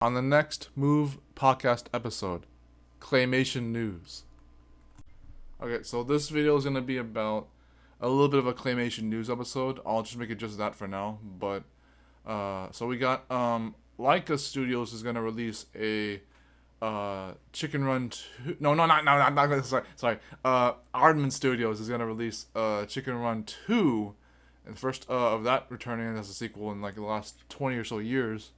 On the next M.O.V.E. podcast episode, Claymation news. Okay, so this video is going to be about a little bit of a Claymation news episode. I'll just make it just that for now. But, so we got, Leica Studios is going to release a, Chicken Run 2. No, not sorry. Aardman Studios is going to release, Chicken Run 2. And the first, of that returning as a sequel in, like, the last 20 or so years.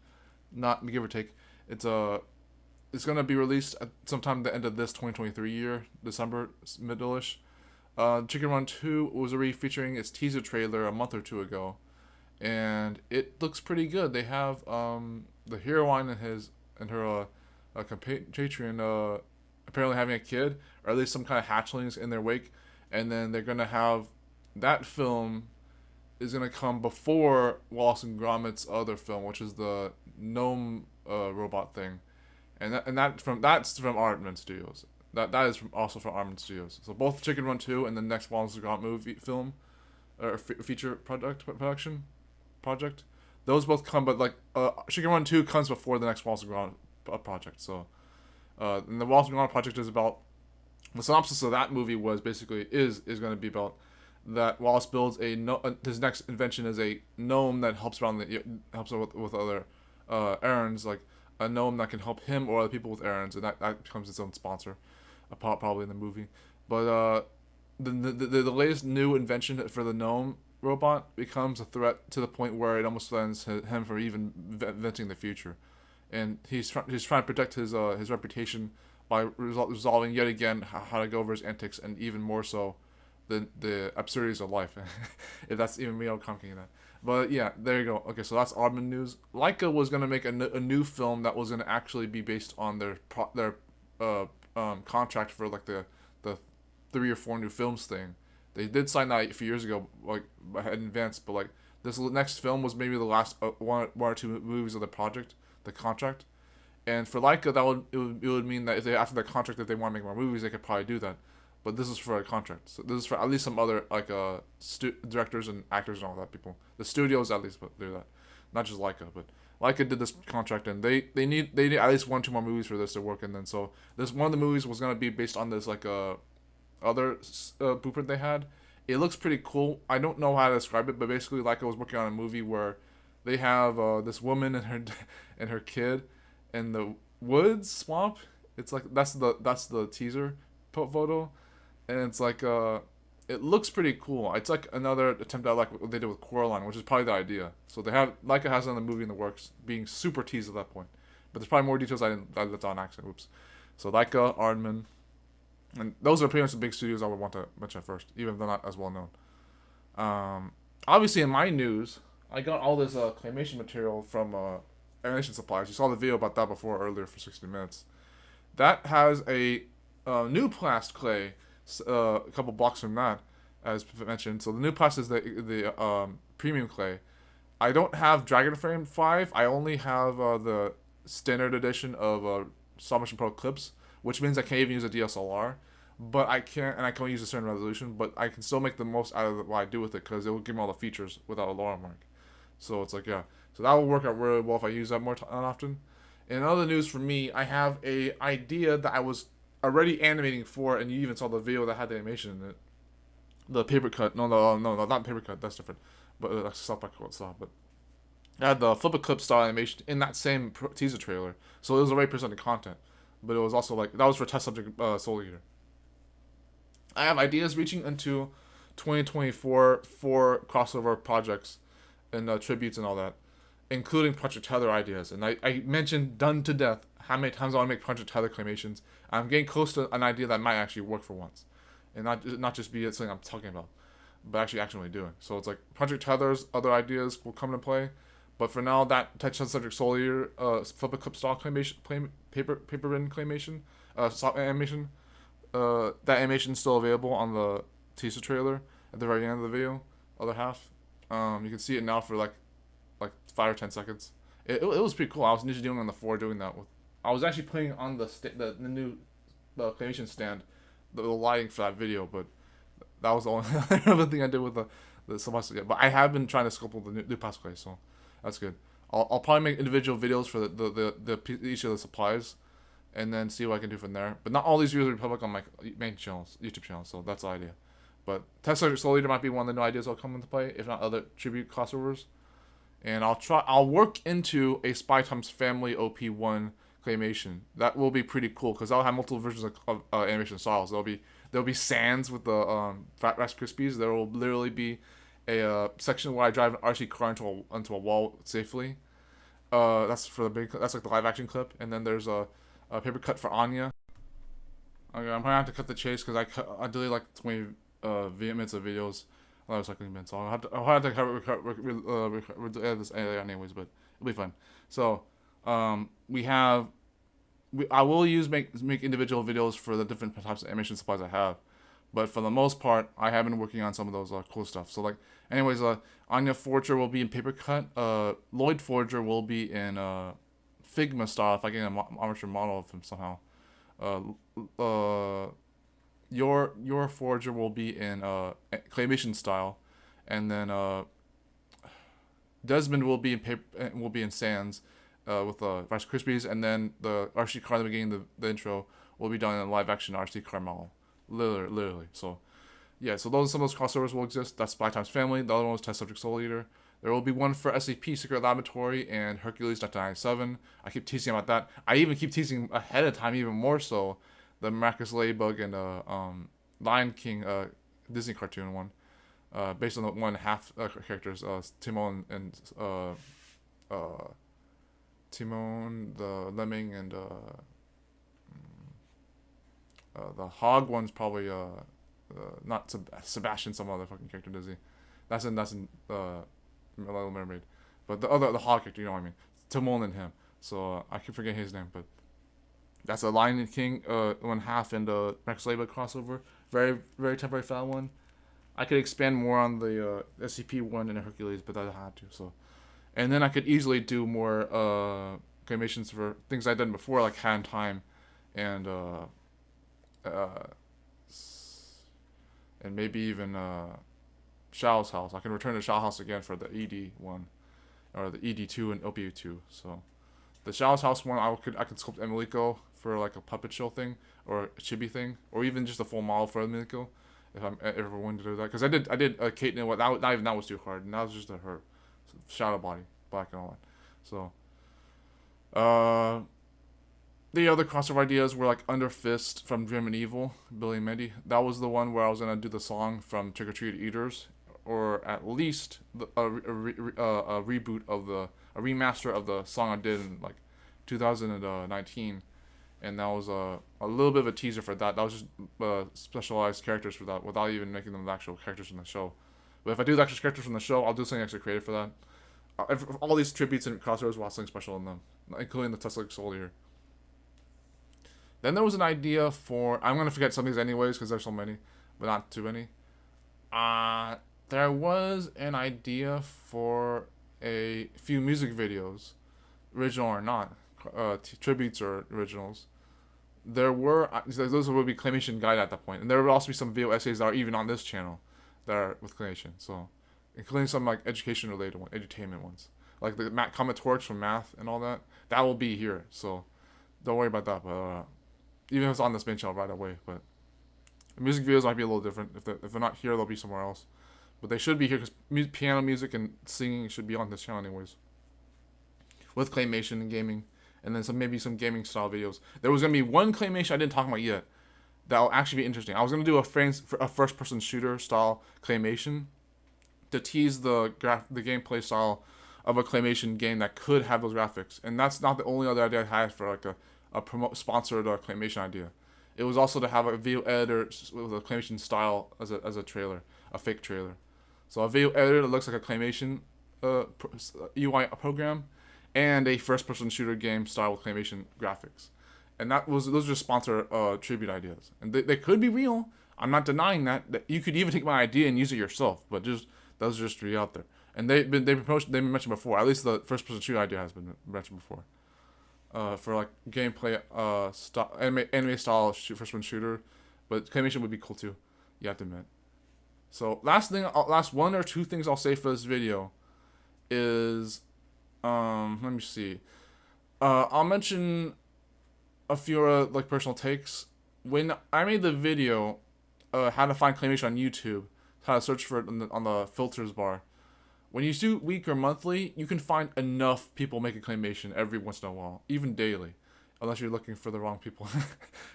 Not give or take. It's gonna be released at sometime at the end of this 2023 year, December, middle-ish. Chicken Run 2 was already featuring its teaser trailer a month or two ago, and it looks pretty good. They have the heroine and her compatriot apparently having a kid, or at least some kind of hatchlings in their wake, and then they're gonna have that film is gonna come before Wallace and Gromit's other film, which is the gnome robot thing, and that's from Aardman Studios. That is also from Aardman Studios. So both Chicken Run 2 and the next Wallace and Gromit movie film or feature production project, those both come, but like Chicken Run 2 comes before the next Wallace and Gromit project. So and the Wallace and Gromit project is about, the synopsis of that movie was basically is going to be about that Wallace builds his next invention is a gnome that helps with other errands, like a gnome that can help him or other people with errands, and that becomes its own sponsor, probably in the movie. But the latest new invention for the gnome robot becomes a threat to the point where it almost prevents him from even inventing the future, and he's trying to protect his reputation by resolving yet again how to go over his antics, and even more so the absurdities of life. If that's even me complicating that. But yeah, there you go. Okay, so that's Aardman news. Leica was gonna make a new film that was gonna actually be based on their contract for like the 3 or 4 new films thing. They did sign that a few years ago, like in advance. But like this next film was maybe the last one or two movies of the contract. And for Leica, it would mean that if they, after the contract, if they want to make more movies, they could probably do that. But this is for a contract, so this is for at least some other like directors and actors and all that people. The studios at least do that, not just Leica. But Leica did this contract, and they need at least 1-2 more movies for this to work. And then so this one of the movies was gonna be based on this like other blueprint they had. It looks pretty cool. I don't know how to describe it, but basically Leica was working on a movie where they have this woman and her and her kid in the woods swamp. It's like that's the teaser photo. And it's like it looks pretty cool. It's like another attempt at like what they did with Coraline, which is probably the idea. So they have Leica has another movie in the works, being super teased at that point. But there's probably more details I left on accident. Oops. So Leica, Aardman, and those are pretty much the big studios I would want to mention first, even if they're not as well known. Obviously, in my news, I got all this claymation material from Animation Supplies. You saw the video about that before earlier for 60 minutes. That has a new plast clay. A couple blocks from that, as mentioned. So the new plast is the premium clay. I don't have Dragon Frame 5. I only have the standard edition of Stopmagazine Pro Clips, which means I can't even use a DSLR. But I can only use a certain resolution. But I can still make the most out of what I do with it, because it will give me all the features without a watermark. So it's like, yeah. So that will work out really well if I use that more often. In other news for me, I have a idea that I was already animating for, and you even saw the video that had the animation in it. The paper cut, no, not paper cut. That's different. But that's stop style. But I had the flip a clip style animation in that same teaser trailer, so it was already presented content. But it was also like that was for test subject Soul Eater. I have ideas reaching into 2024 for crossover projects and tributes and all that, including Project Tether ideas. And I mentioned done to death how many times I want to make Project Tether claymations. I'm getting close to an idea that might actually work for once, and not just be something I'm talking about, but actually doing. So it's like Project Tether's other ideas will come into play, but for now, that test subject Soul Eater flip a clip style claymation, paper written claymation, stop animation, that animation is still available on the teaser trailer at the very end of the video, other half. You can see it now for like 5 or 10 seconds. It was pretty cool. I was initially doing on the floor doing that with. I was actually putting on the new claymation stand, the lighting for that video, but that was the only other thing I did with the semester yet. But I have been trying to sculpt the new past clay, so that's good. I'll probably make individual videos for each of the supplies, and then see what I can do from there. But not all these videos will be public on my main channels, YouTube channel. So that's the idea. But Test Subject Soul Eater might be one of the new ideas I'll come into play, if not other tribute crossovers. And I'll work into a Spy Times Family OP1 claymation. That will be pretty cool because I'll have multiple versions of animation styles. There'll be Sans with the Fat Rice Krispies. There will literally be a section where I drive an RC car into a wall safely. That's like the live action clip. And then there's a paper cut for Anya. Okay, I'm gonna have to cut the chase because I deleted like 20 minutes of videos. That was like 20 minutes. So I'll have to edit this anyways, but it'll be fun. So I will make individual videos for the different types of animation supplies I have, but for the most part, I have been working on some of those cool stuff. So like, anyways, Anya Forger will be in paper cut. Lloyd Forger will be in Figma style if I get an armature model of him somehow. Your Forger will be in claymation style, and then Desmond will be in Sans with Rice Krispies, and then the RC car at the beginning, the intro will be done in a live action RC car model, literally. So yeah, so some of those crossovers will exist. That's Spy Times Family. The other one was Test Subject Soul Eater. There will be one for SCP Secret Laboratory and Hercules 1997. I keep teasing about that. I even keep teasing ahead of time, even more so, the Miraculous Ladybug and Lion King Disney cartoon one, based on the one half characters, Timon and Timon, the Lemming, and the Hog one's probably not Sebastian, some other fucking character Disney. That's in Little Mermaid, but the Hog character, you know what I mean? Timon and him. So I keep forgetting his name, but that's a Lion King one half and the Max Ladybug crossover. Very very temporary for that one. I could expand more on the SCP one and the Hercules, but I had to. So, and then I could easily do more claimations for things I've done before, like Hand Time, and maybe even Shao's House. I can return to Shao House again for the ED one, or the ED2 and OPU2. So the Shao's House one, I could sculpt Emiliko for like a puppet show thing or a chibi thing, or even just a full model for Emiliko if I'm ever wanting to do that. Because I did Kate and what not even that was too hard, and that was just her shadow body, black and all that. So the other crossover ideas were like Under Fist from Dream and Evil, Billy and Mandy. That was the one where I was gonna do the song from Trick or Treat Eaters, or at least a reboot of a remaster of the song I did in like 2019, and that was a little bit of a teaser for that. That was just specialized characters for that, without even making them the actual characters from the show. But if I do the actual characters from the show, I'll do something extra creative for that. All these tributes and crossovers will have something special in them, including the Tesla Soul here. Then there was an idea for, I'm gonna forget some of these anyways because there's so many, but not too many. There was an idea for a few music videos, original or not, tributes or originals. Those would be Claymation guide at that point, and there would also be some video essays that are even on this channel that are with Claymation. So, including some like education related ones, edutainment ones, like the Comet Torch from Math and all that. That will be here. So, don't worry about that. But even if it's on this main channel right away, but the music videos might be a little different. If they're not here, they'll be somewhere else. But they should be here because piano music and singing should be on this channel anyways. With Claymation and gaming, and then maybe some gaming style videos. There was gonna be one Claymation I didn't talk about yet that will actually be interesting. I was gonna do a first person shooter style Claymation to tease the gameplay style of a Claymation game that could have those graphics, and that's not the only other idea I had for like a sponsored Claymation idea. It was also to have a video editor with a Claymation style as a trailer, a fake trailer. So a video editor that looks like a Claymation UI program, and a first-person shooter game style with Claymation graphics. And those are just sponsor tribute ideas, and they could be real. I'm not denying that you could even take my idea and use it yourself, but those are just three out there. And they've been mentioned before. At least the first-person shooter idea has been mentioned before. For like gameplay, anime style first-person shooter, but Claymation would be cool too. You have to admit. So last one or two things I'll say for this video is Let me see. I'll mention a few like personal takes. When I made the video, how to find claymation on YouTube, how to search for it on the filters bar. When you do week or monthly, you can find enough people making claymation every once in a while, even daily, unless you're looking for the wrong people.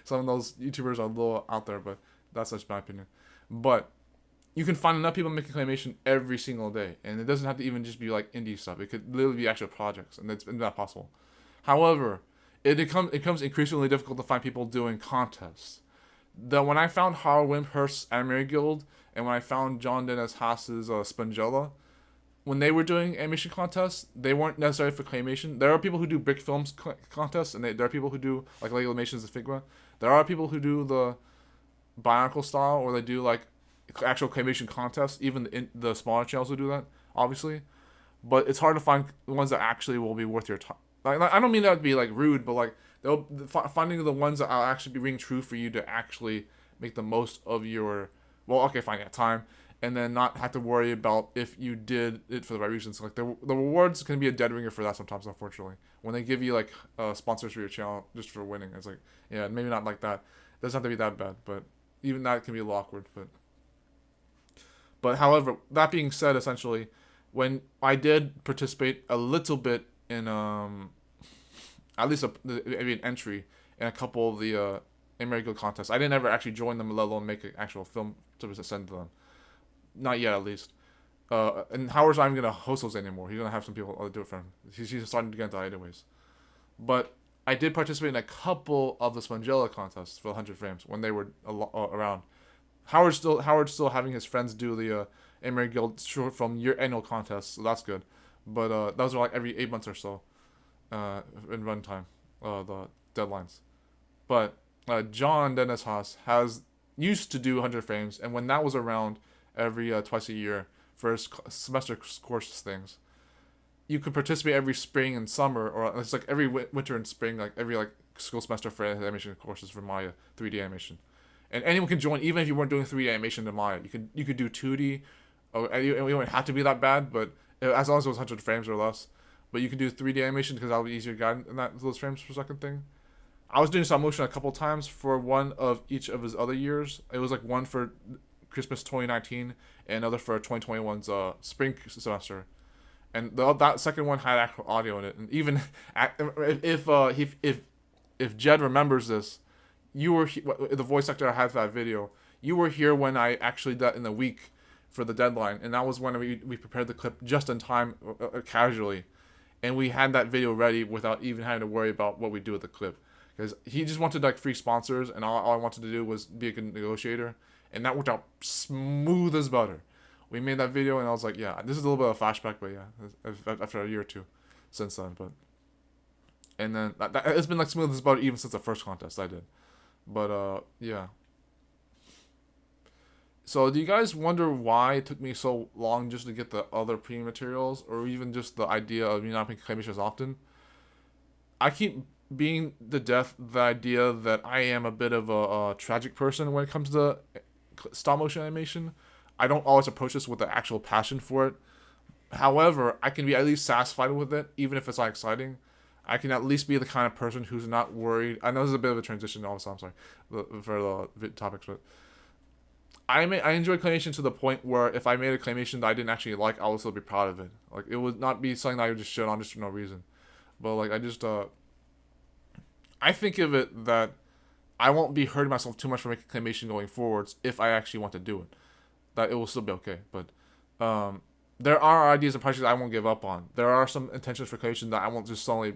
Some of those YouTubers are a little out there, but that's just my opinion. But you can find enough people making claymation every single day, and it doesn't have to even just be like indie stuff. It could literally be actual projects, and it's not possible. However, it becomes increasingly difficult to find people doing contests. When I found Howard Wimphurst's Anime Guild, and when I found John Dennis Haas's Spongella, when they were doing animation contests, they weren't necessarily for claymation. There are people who do brick films contests, and there are people who do like Lego animations and Figma. There are people who do the Bionicle style, or they do like actual claymation contests. Even the smaller channels will do that, obviously. But it's hard to find the ones that actually will be worth your time. Like, I don't mean that to be like rude, but like finding the ones that will actually be ringing true for you to actually make the most of your, well, okay, fine, yeah, time, and then not have to worry about if you did it for the right reasons. Like the rewards can be a dead ringer for that sometimes, unfortunately. When they give you like sponsors for your channel just for winning, it's like, yeah, maybe not like that. It doesn't have to be that bad, but even that can be a little awkward. But however, that being said, essentially, when I did participate a little bit in at least maybe an entry in a couple of the American contests, I didn't ever actually join them, let alone make an actual film to send to them. Not yet, at least. And Howard's not even gonna host those anymore. He's gonna have some people do it for him. He's starting to get into that anyways. But I did participate in a couple of the Spongella contests for 100 frames when they were around. Howard's still having his friends do the Emery Guild short film year annual contests, so that's good. But those are like every 8 months or so in runtime, the deadlines. But John Dennis Haas has used to do 100 frames, and when that was around every twice a year for his semester course things, you could participate every spring and summer, or it's like every winter and spring, like every like school semester for animation courses for Maya 3D animation. And anyone can join, even if you weren't doing 3D animation in Maya. You could do 2D, and you don't have to be that bad, but as long as it was 100 frames or less. But you could do 3D animation because that would be easier to guide in those frames per second thing. I was doing stop motion a couple times for one of each of his other years. It was like one for Christmas 2019 and another for 2021's spring semester. And that second one had actual audio in it. And even if Jed remembers this, you were the voice actor I had for that video. You were here when I actually did that in the week for the deadline, and that was when we prepared the clip just in time, casually, and we had that video ready without even having to worry about what we do with the clip, because he just wanted like free sponsors, and all I wanted to do was be a good negotiator, and that worked out smooth as butter. We made that video, and I was like, yeah, this is a little bit of a flashback, but yeah, after a year or two since then, but. And then it's been like smooth as butter even since the first contest I did. But yeah. So do you guys wonder why it took me so long just to get the other pre-materials, or even just the idea of me not making claymation as often? I keep being the idea that I am a bit of a tragic person when it comes to stop motion animation. I don't always approach this with the actual passion for it. However, I can be at least satisfied with it, even if it's not exciting. I can at least be the kind of person who's not worried. I know this is a bit of a transition also, I'm sorry, for the topics, but I enjoy claymation to the point where if I made a claymation that I didn't actually like, I would still be proud of it. Like, it would not be something that I would just shit on just for no reason. But, like, I think of it that I won't be hurting myself too much for making claymation going forwards if I actually want to do it. That it will still be okay, but, there are ideas and projects I won't give up on. There are some intentions for claymation that I won't just suddenly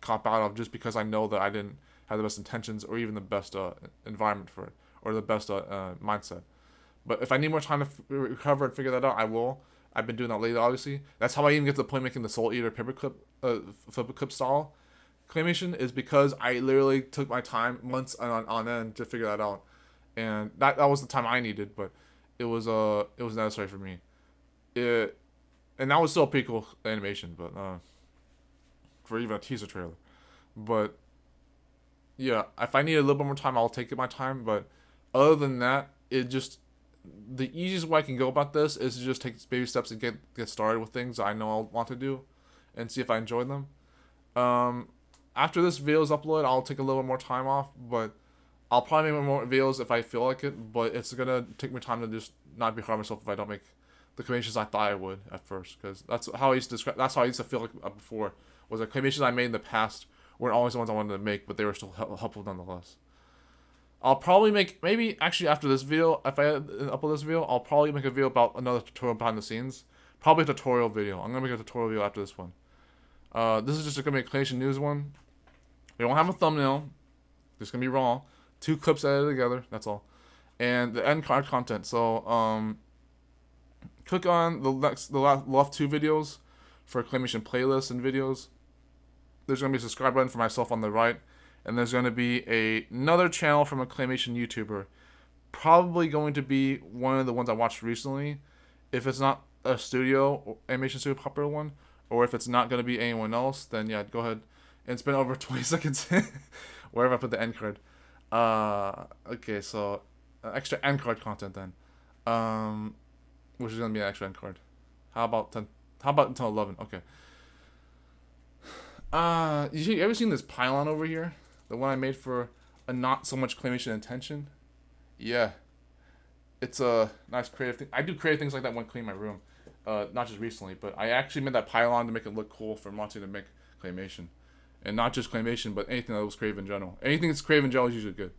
cop out of just because I know that I didn't have the best intentions or even the best environment for it or the best mindset. But if I need more time to recover and figure that out, I will. I've been doing that lately, obviously. That's how I even get to the point making the Soul Eater paperclip, flip style claymation, is because I literally took my time months on end to figure that out, and that was the time I needed, but it was necessary for me. And that was still a pretty cool animation, but for even a teaser trailer. But yeah, if I need a little bit more time, I'll take my time. But other than that, the easiest way I can go about this is to just take baby steps and get started with things I know I'll want to do, and see if I enjoy them. Um, After this video is uploaded, I'll take a little more time off, but I'll probably make more videos if I feel like it. But it's gonna take me time to just not be hard on myself if I don't make the claymations I thought I would at first, because that's how I used to describe. That's how I used to feel like before. Was the claymations I made in the past weren't always the ones I wanted to make, but they were still helpful nonetheless. I'll probably make, maybe actually after this video, if I upload this video, I'll probably make a video about another tutorial behind the scenes. Probably a tutorial video. I'm gonna make a tutorial video after this one. This is just gonna be a Claymation news one. We don't have a thumbnail. It's gonna be raw. 2 clips edited together. That's all. And the end card content. So click on the left 2 videos for Claymation playlists and videos. There's gonna be a subscribe button for myself on the right. And there's going to be another channel from a Claymation YouTuber. Probably going to be one of the ones I watched recently. If it's not a studio, animation studio popular one, or if it's not going to be anyone else, then yeah, go ahead and spend over 20 seconds wherever I put the end card. Okay, so extra end card content then. Which is going to be an extra end card. How about 10? How about until 11? Okay. You ever seen this pylon over here? The one I made for a not so much Claymation intention. Yeah. It's a nice creative thing. I do creative things like that when cleaning my room. Not just recently, but I actually made that pylon to make it look cool for wanting to make Claymation. And not just Claymation, but anything that was creative in general. Anything that's creative in general is usually good.